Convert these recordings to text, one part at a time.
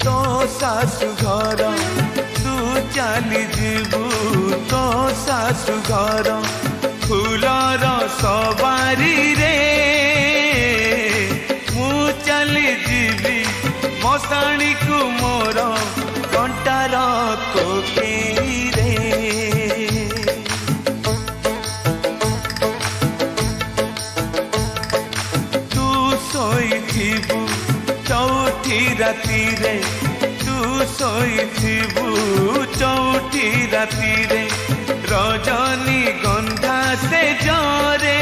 तो सासु घर तू चली जीवु तो सासु घर फूलर सवारी रे मु चली जीवी मशाणी को मोर कंटार कोकेई रे तू शोइथिबु चौथी राती रे तू शोइथिबु चौथी राती रे रजनी गंधा से जरे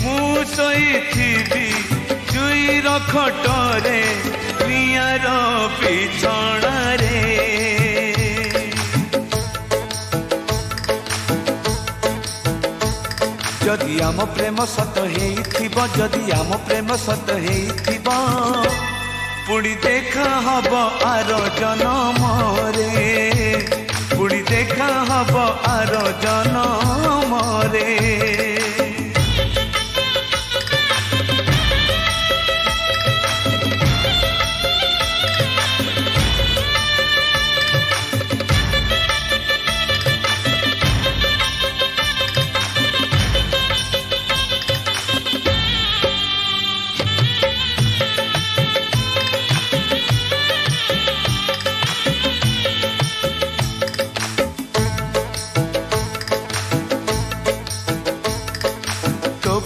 मु शोइथिबि जुईर खटरे नियार बिछଣା रे जदि आम प्रेम सत हेइथिबो जदि आम प्रेम सत हेइथिबो पुणी देखा हब आर जनम रे पुणी देखा हब आर जनम रे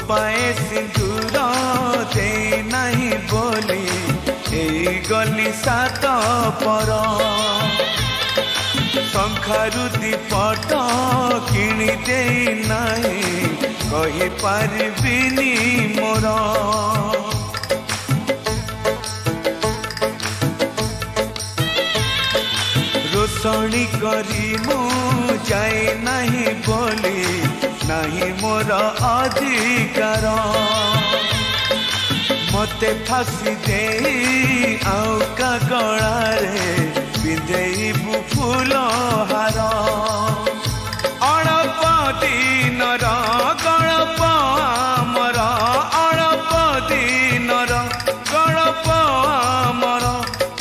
पाए सिंदूर दे नहीं बोली ए गली सात पर शंखारु दीपट किणी दे नहीं कही पारिबिनी मोर रोषणी करी मु जाए नहीं बोली नहीं मोर अधिकार मते फांसी दे आउ का गलारे पिंधेबु फूल हार अड़प दिनर गड़प आमर अड़प दिनर गड़प आमर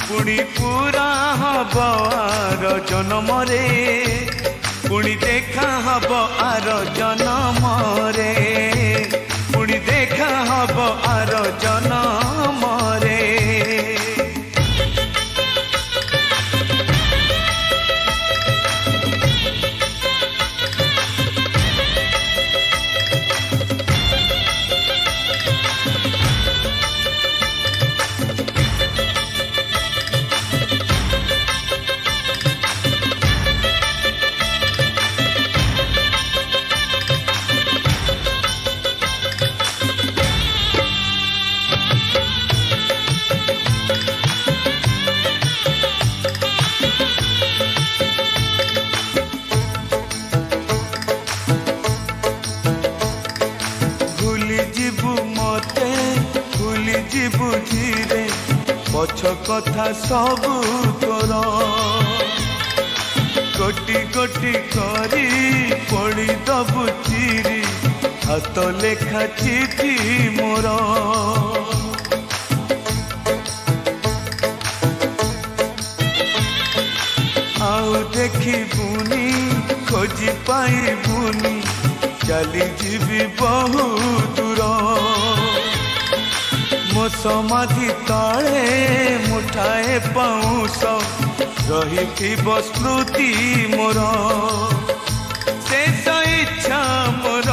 पुणी पूरा हब आर जनम रे पुणी देखा हब आर जनम रे पुणी देखा हब आर जनम रे बुझीरे पछ कथा सबू तोर कोटि कोटि करी पड़ी दबु चिरी हाथ लेखा चिठी मोर आउ देखी बुनी खोजी पाई बुनी चली जीवी बहु दूर मो समाधि तले मुठाए पाऊस रही स्मृति मोर शेष इच्छा मोर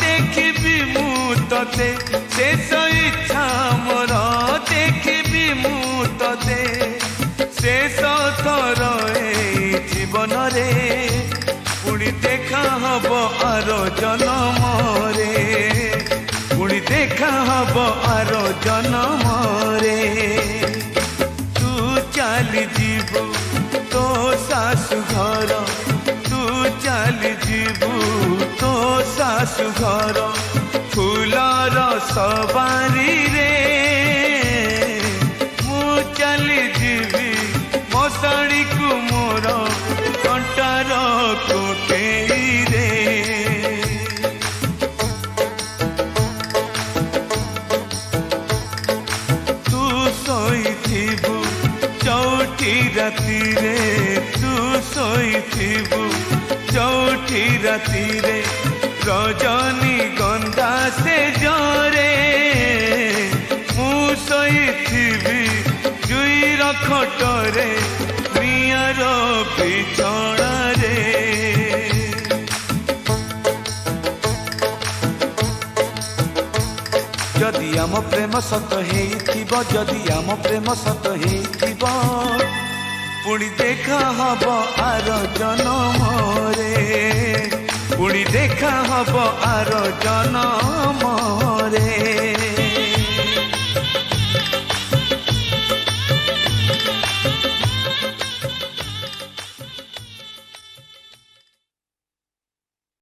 देखी मु ते शेष इच्छा मोर देखी मु ते शेष थर जीवन रे पुणी देखा हब आर जनम रे पुणी देखा हब आर जनम रे तू चली जीवु तो सासु घर तू चली जीवु तो सासु घर फूलर सवारी रे मु चली जीवी मशाणी को मोर कंटार कोकेई रे तू शोइथिबु जोठी राती रे तू सोईथिबु जोठी राती रे रजनी गंधा से जरे मु सोईथिबि जुईर खटरे नियार बिछणा रे जदि आम प्रेम सत हेइथिबो जदि आम प्रेम सत हेइथिबो पुणी देखा हब आर जन्म रे पुणी देखा हब आर जन्म